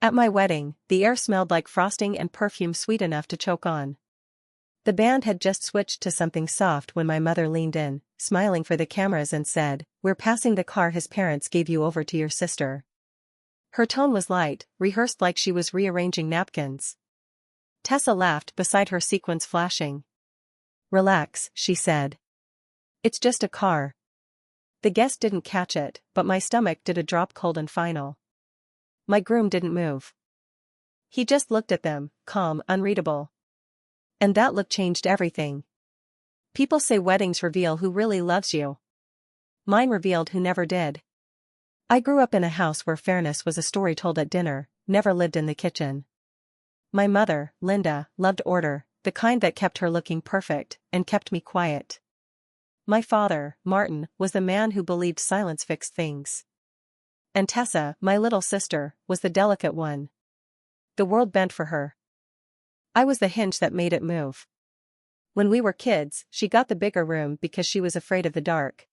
At my wedding, the air smelled like frosting and perfume sweet enough to choke on. The band had just switched to something soft when my mother leaned in, smiling for the cameras and said, "We're passing the car his parents gave you over to your sister." Her tone was light, rehearsed like she was rearranging napkins. Tessa laughed beside her, sequins flashing. "Relax," she said. "It's just a car." The guest didn't catch it, but my stomach did a drop, cold and final. My groom didn't move. He just looked at them, calm, unreadable. And that look changed everything. People say weddings reveal who really loves you. Mine revealed who never did. I grew up in a house where fairness was a story told at dinner, never lived in the kitchen. My mother, Linda, loved order, the kind that kept her looking perfect, and kept me quiet. My father, Martin, was the man who believed silence fixed things. And Tessa, my little sister, was the delicate one. The world bent for her. I was the hinge that made it move. When we were kids, she got the bigger room because she was afraid of the dark.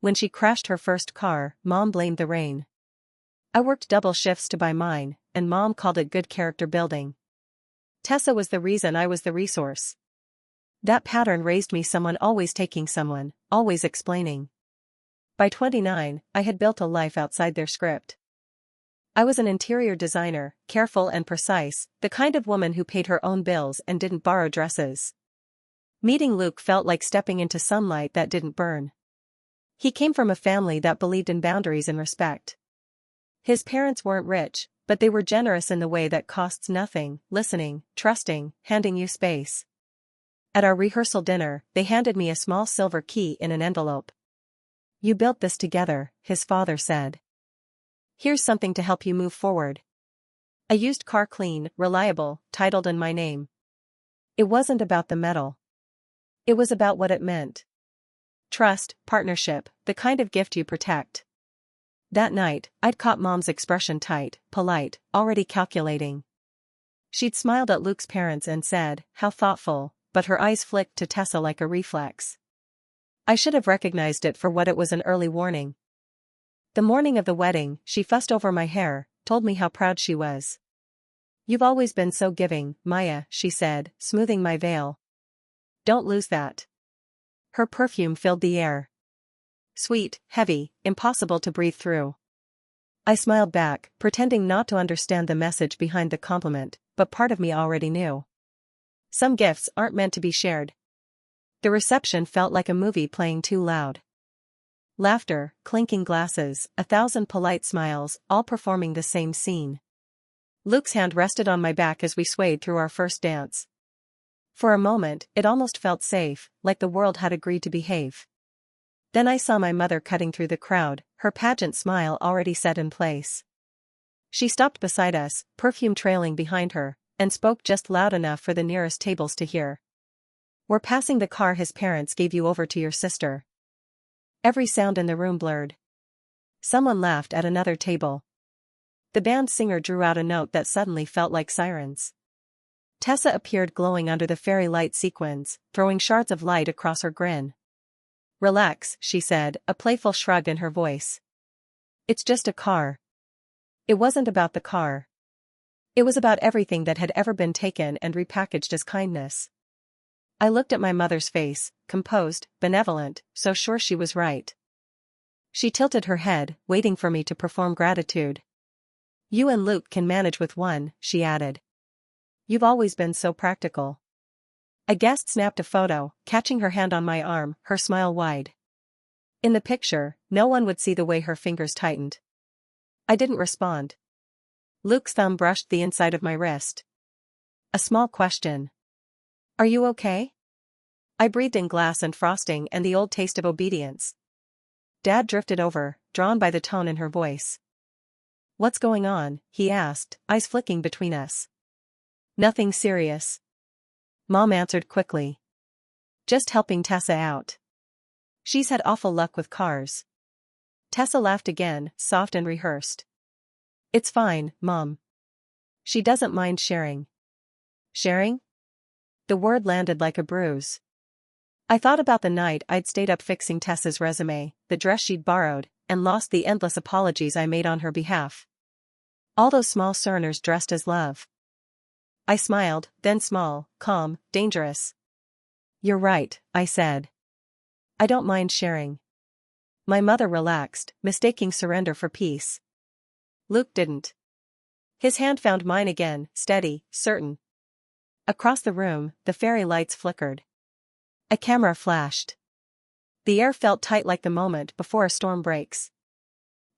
When she crashed her first car, Mom blamed the rain. I worked double shifts to buy mine, and Mom called it good character building. Tessa was the reason I was the resource. That pattern raised me, someone always taking someone, always explaining. By 29, I had built a life outside their script. I was an interior designer, careful and precise, the kind of woman who paid her own bills and didn't borrow dresses. Meeting Luke felt like stepping into sunlight that didn't burn. He came from a family that believed in boundaries and respect. His parents weren't rich, but they were generous in the way that costs nothing, listening, trusting, handing you space. At our rehearsal dinner, they handed me a small silver key in an envelope. "You built this together," his father said. "Here's something to help you move forward. A used car, clean, reliable, titled in my name." It wasn't about the metal. It was about what it meant. Trust, partnership, the kind of gift you protect. That night, I'd caught Mom's expression, tight, polite, already calculating. She'd smiled at Luke's parents and said, "How thoughtful," but her eyes flicked to Tessa like a reflex. I should have recognized it for what it was, an early warning. The morning of the wedding, she fussed over my hair, told me how proud she was. "You've always been so giving, Maya," she said, smoothing my veil. "Don't lose that." Her perfume filled the air. Sweet, heavy, impossible to breathe through. I smiled back, pretending not to understand the message behind the compliment, but part of me already knew. Some gifts aren't meant to be shared. The reception felt like a movie playing too loud. Laughter, clinking glasses, 1,000 polite smiles, all performing the same scene. Luke's hand rested on my back as we swayed through our first dance. For a moment, it almost felt safe, like the world had agreed to behave. Then I saw my mother cutting through the crowd, her pageant smile already set in place. She stopped beside us, perfume trailing behind her, and spoke just loud enough for the nearest tables to hear. "We're passing the car his parents gave you over to your sister." Every sound in the room blurred. Someone laughed at another table. The band singer drew out a note that suddenly felt like sirens. Tessa appeared glowing under the fairy light sequins, throwing shards of light across her grin. "Relax," she said, a playful shrug in her voice. "It's just a car." It wasn't about the car. It was about everything that had ever been taken and repackaged as kindness. I looked at my mother's face, composed, benevolent, so sure she was right. She tilted her head, waiting for me to perform gratitude. "You and Luke can manage with one," she added. "You've always been so practical." A guest snapped a photo, catching her hand on my arm, her smile wide. In the picture, no one would see the way her fingers tightened. I didn't respond. Luke's thumb brushed the inside of my wrist. "A small question. Are you okay?" I breathed in glass and frosting and the old taste of obedience. Dad drifted over, drawn by the tone in her voice. "What's going on?" he asked, eyes flicking between us. "Nothing serious." Mom answered quickly. "Just helping Tessa out. She's had awful luck with cars." Tessa laughed again, soft and rehearsed. "It's fine, Mom. She doesn't mind sharing." "Sharing?" The word landed like a bruise. I thought about the night I'd stayed up fixing Tessa's resume, the dress she'd borrowed, and lost, the endless apologies I made on her behalf. All those small sereners dressed as love. I smiled, then small, calm, dangerous. You're right, I said. I don't mind sharing. My mother relaxed, mistaking surrender for peace. Luke didn't. His hand found mine again, steady, certain. Across the room, the fairy lights flickered. A camera flashed. The air felt tight like the moment before a storm breaks.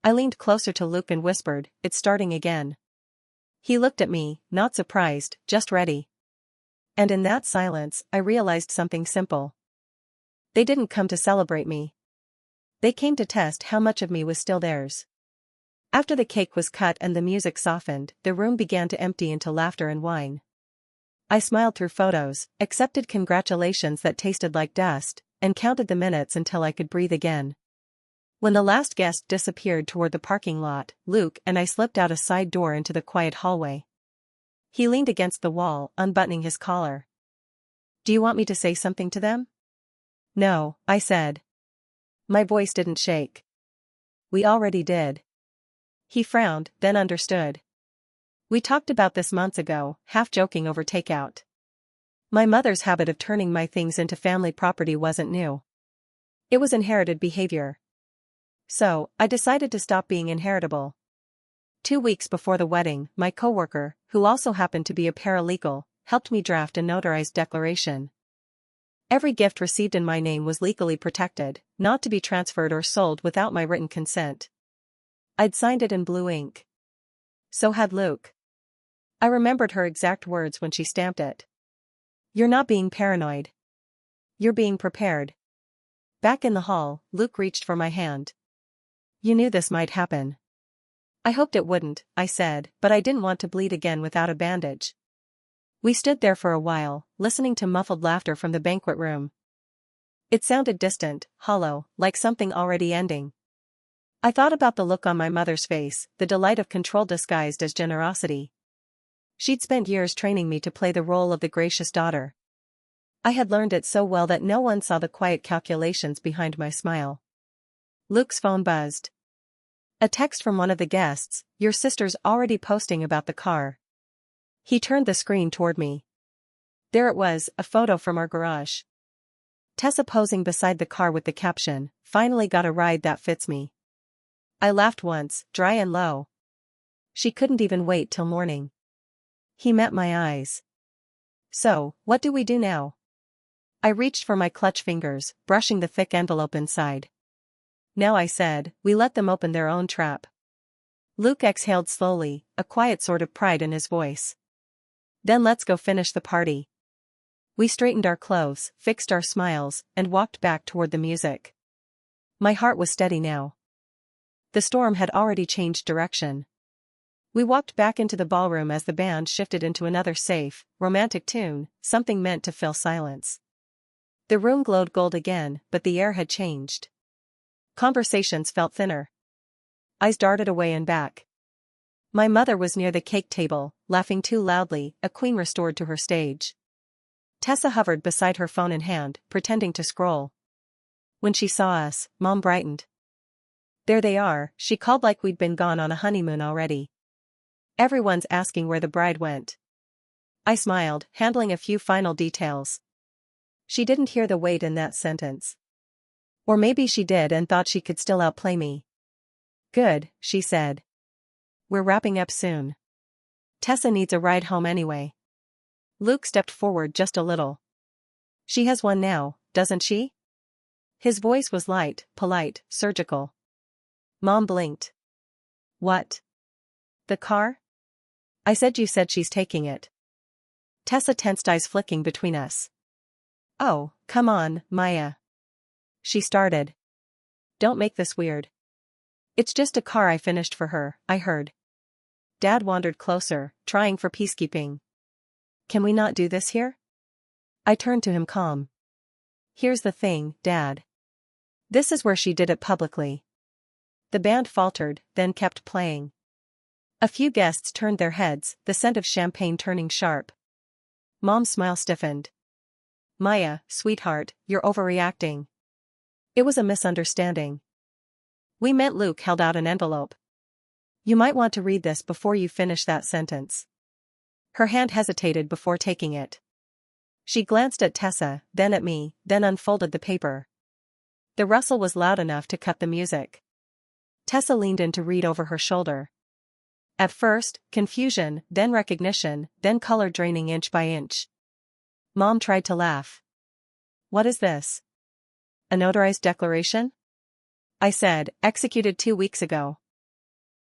I leaned closer to Luke and whispered, "It's starting again." He looked at me, not surprised, just ready. And in that silence, I realized something simple. They didn't come to celebrate me. They came to test how much of me was still theirs. After the cake was cut and the music softened, the room began to empty into laughter and wine. I smiled through photos, accepted congratulations that tasted like dust, and counted the minutes until I could breathe again. When the last guest disappeared toward the parking lot, Luke and I slipped out a side door into the quiet hallway. He leaned against the wall, unbuttoning his collar. "Do you want me to say something to them?" "No," I said. My voice didn't shake. "We already did." He frowned, then understood. "We talked about this months ago, half joking over takeout. My mother's habit of turning my things into family property wasn't new. It was inherited behavior. So, I decided to stop being inheritable. 2 weeks before the wedding, my coworker, who also happened to be a paralegal, helped me draft a notarized declaration. Every gift received in my name was legally protected, not to be transferred or sold without my written consent. I'd signed it in blue ink. So had Luke. I remembered her exact words when she stamped it. "You're not being paranoid. You're being prepared." Back in the hall, Luke reached for my hand. "You knew this might happen." "I hoped it wouldn't," I said, "but I didn't want to bleed again without a bandage." We stood there for a while, listening to muffled laughter from the banquet room. It sounded distant, hollow, like something already ending. I thought about the look on my mother's face, the delight of control disguised as generosity. She'd spent years training me to play the role of the gracious daughter. I had learned it so well that no one saw the quiet calculations behind my smile. Luke's phone buzzed. A text from one of the guests, "Your sister's already posting about the car." He turned the screen toward me. There it was, a photo from our garage. Tessa posing beside the car with the caption, "Finally got a ride that fits me." I laughed once, dry and low. She couldn't even wait till morning. He met my eyes. "So, what do we do now?" I reached for my clutch fingers, brushing the thick envelope inside. "Now," I said, "we let them open their own trap." Luke exhaled slowly, a quiet sort of pride in his voice. "Then let's go finish the party." We straightened our clothes, fixed our smiles, and walked back toward the music. My heart was steady now. The storm had already changed direction. We walked back into the ballroom as the band shifted into another safe, romantic tune, something meant to fill silence. The room glowed gold again, but the air had changed. Conversations felt thinner. Eyes darted away and back. My mother was near the cake table, laughing too loudly, a queen restored to her stage. Tessa hovered beside her phone in hand, pretending to scroll. When she saw us, Mom brightened. "There they are," she called like we'd been gone on a honeymoon already. "Everyone's asking where the bride went." I smiled, handling a few final details. She didn't hear the weight in that sentence. Or maybe she did and thought she could still outplay me. "Good," she said. "We're wrapping up soon. Tessa needs a ride home anyway." Luke stepped forward just a little. "She has one now, doesn't she?" His voice was light, polite, surgical. Mom blinked. "What? The car?" I said. "You said she's taking it." Tessa tensed, eyes flicking between us. "Oh, come on, Maya." She started. "Don't make this weird. It's just a car I finished for her, I heard." Dad wandered closer, trying for peacekeeping. "Can we not do this here?" I turned to him calm. "Here's the thing, Dad. This is where she did it publicly." The band faltered, then kept playing. A few guests turned their heads, the scent of champagne turning sharp. Mom's smile stiffened. "Maya, sweetheart, you're overreacting. It was a misunderstanding." "We meant." Luke held out an envelope. You might want to read this before you finish that sentence. Her hand hesitated before taking it. She glanced at Tessa, then at me, then unfolded the paper. The rustle was loud enough to cut the music. Tessa leaned in to read over her shoulder. At first, confusion, then recognition, then color draining inch by inch. Mom tried to laugh. What is this? A notarized declaration? I said, executed 2 weeks ago.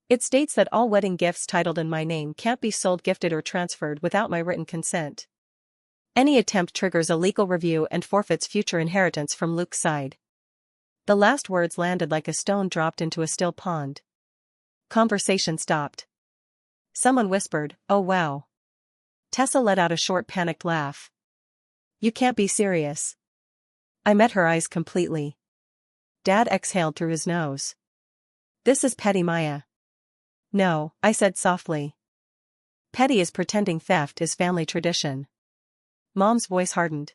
It states that all wedding gifts titled in my name can't be sold, gifted, or transferred without my written consent. Any attempt triggers a legal review and forfeits future inheritance from Luke's side. The last words landed like a stone dropped into a still pond. Conversation stopped. Someone whispered, "Oh wow." Tessa let out a short panicked laugh. You can't be serious. I met her eyes completely. Dad exhaled through his nose. This is petty, Maya. No, I said softly. Petty is pretending theft is family tradition. Mom's voice hardened.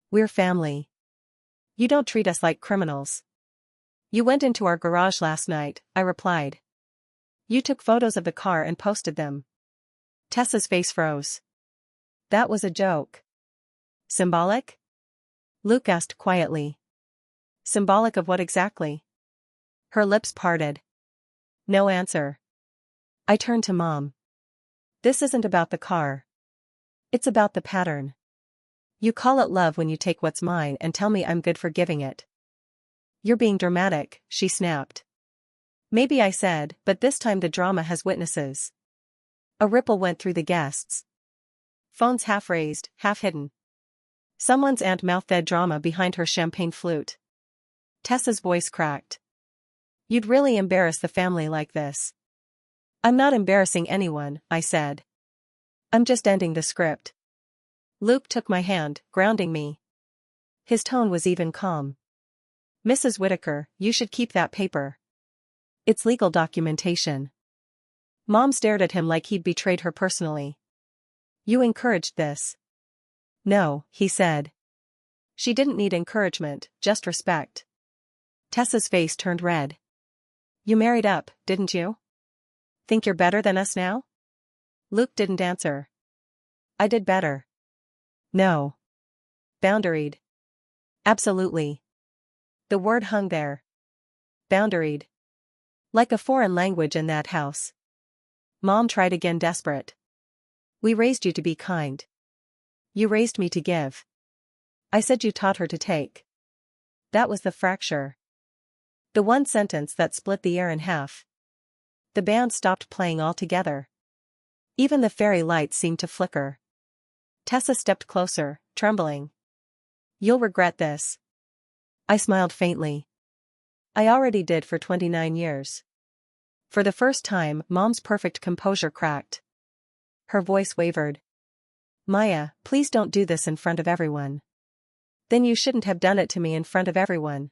We're family. You don't treat us like criminals. You went into our garage last night, I replied. You took photos of the car and posted them. Tessa's face froze. That was a joke. Symbolic? Luke asked quietly. Symbolic of what exactly? Her lips parted. No answer. I turned to Mom. This isn't about the car. It's about the pattern. You call it love when you take what's mine and tell me I'm good for giving it. You're being dramatic, she snapped. Maybe, I said, but this time the drama has witnesses. A ripple went through the guests. Phones half raised, half hidden. Someone's aunt mouthed drama behind her champagne flute. Tessa's voice cracked. You'd really embarrass the family like this. I'm not embarrassing anyone, I said. I'm just ending the script. Luke took my hand, grounding me. His tone was even calm. Mrs. Whitaker, you should keep that paper. It's legal documentation. Mom stared at him like he'd betrayed her personally. You encouraged this. No, he said. She didn't need encouragement, just respect. Tessa's face turned red. You married up, didn't you? Think you're better than us now? Luke didn't answer. I did better. No. Boundaried. Absolutely. The word hung there. Boundaried. Like a foreign language in that house. Mom tried again, desperate. We raised you to be kind. You raised me to give. I said you taught her to take. That was the fracture. The one sentence that split the air in half. The band stopped playing altogether. Even the fairy lights seemed to flicker. Tessa stepped closer, trembling. You'll regret this. I smiled faintly. I already did for 29 years. For the first time, Mom's perfect composure cracked. Her voice wavered. Maya, please don't do this in front of everyone. Then you shouldn't have done it to me in front of everyone.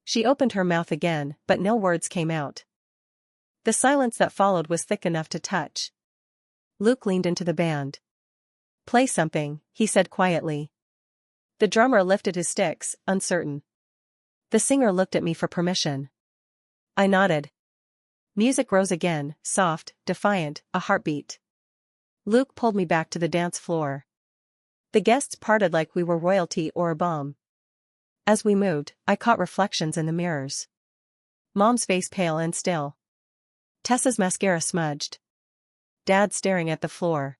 She opened her mouth again, but no words came out. The silence that followed was thick enough to touch. Luke leaned into the band. Play something, he said quietly. The drummer lifted his sticks, uncertain. The singer looked at me for permission. I nodded. Music rose again, soft, defiant, a heartbeat. Luke pulled me back to the dance floor. The guests parted like we were royalty or a bomb. As we moved, I caught reflections in the mirrors. Mom's face pale and still. Tessa's mascara smudged. Dad staring at the floor.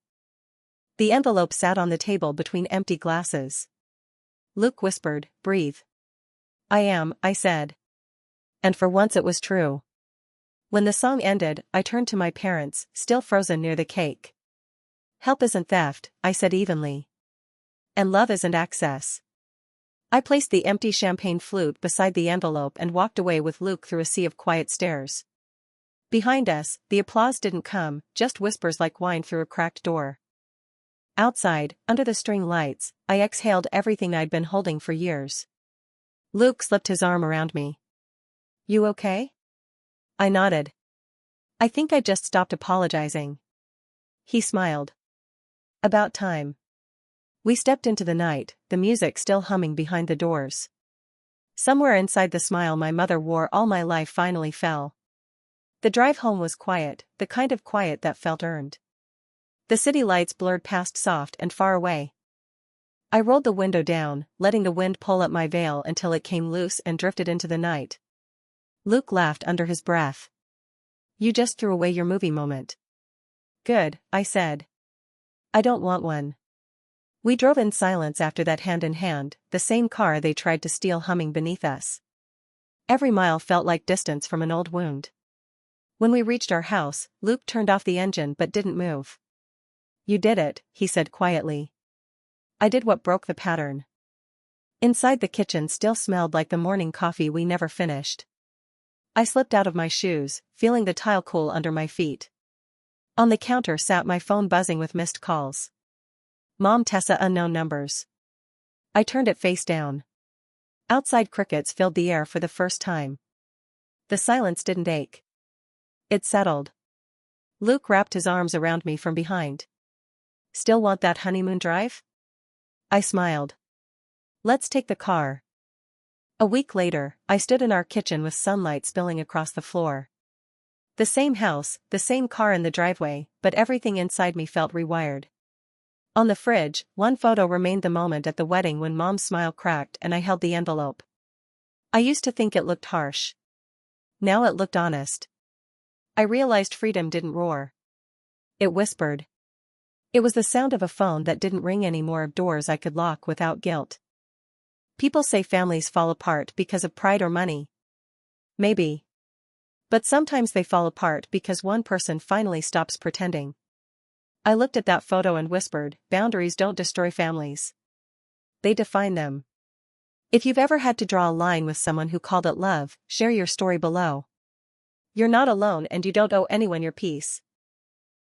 The envelope sat on the table between empty glasses. Luke whispered, breathe. I am, I said. And for once it was true. When the song ended, I turned to my parents, still frozen near the cake. Help isn't theft, I said evenly. And love isn't access. I placed the empty champagne flute beside the envelope and walked away with Luke through a sea of quiet stares. Behind us, the applause didn't come, just whispers like wine through a cracked door. Outside, under the string lights, I exhaled everything I'd been holding for years. Luke slipped his arm around me. You okay? I nodded. I think I just stopped apologizing. He smiled. About time. We stepped into the night, the music still humming behind the doors. Somewhere inside the smile my mother wore all my life finally fell. The drive home was quiet, the kind of quiet that felt earned. The city lights blurred past soft and far away. I rolled the window down, letting the wind pull up my veil until it came loose and drifted into the night. Luke laughed under his breath. "You just threw away your movie moment." "Good," I said. "I don't want one." We drove in silence after that, hand in hand, the same car they tried to steal humming beneath us. Every mile felt like distance from an old wound. When we reached our house, Luke turned off the engine but didn't move. "You did it," he said quietly. "I did what broke the pattern." Inside, the kitchen still smelled like the morning coffee we never finished. I slipped out of my shoes, feeling the tile cool under my feet. On the counter sat my phone buzzing with missed calls. Mom, Tessa, unknown numbers. I turned it face down. Outside, crickets filled the air for the first time. The silence didn't ache. It settled. Luke wrapped his arms around me from behind. "Still want that honeymoon drive?" I smiled. "Let's take the car." A week later, I stood in our kitchen with sunlight spilling across the floor. The same house, the same car in the driveway, but everything inside me felt rewired. On the fridge, one photo remained, the moment at the wedding when Mom's smile cracked and I held the envelope. I used to think it looked harsh. Now it looked honest. I realized freedom didn't roar. It whispered. It was the sound of a phone that didn't ring anymore, of doors I could lock without guilt. People say families fall apart because of pride or money. Maybe. But sometimes they fall apart because one person finally stops pretending. I looked at that photo and whispered, boundaries don't destroy families. They define them. If you've ever had to draw a line with someone who called it love, share your story below. You're not alone and you don't owe anyone your peace.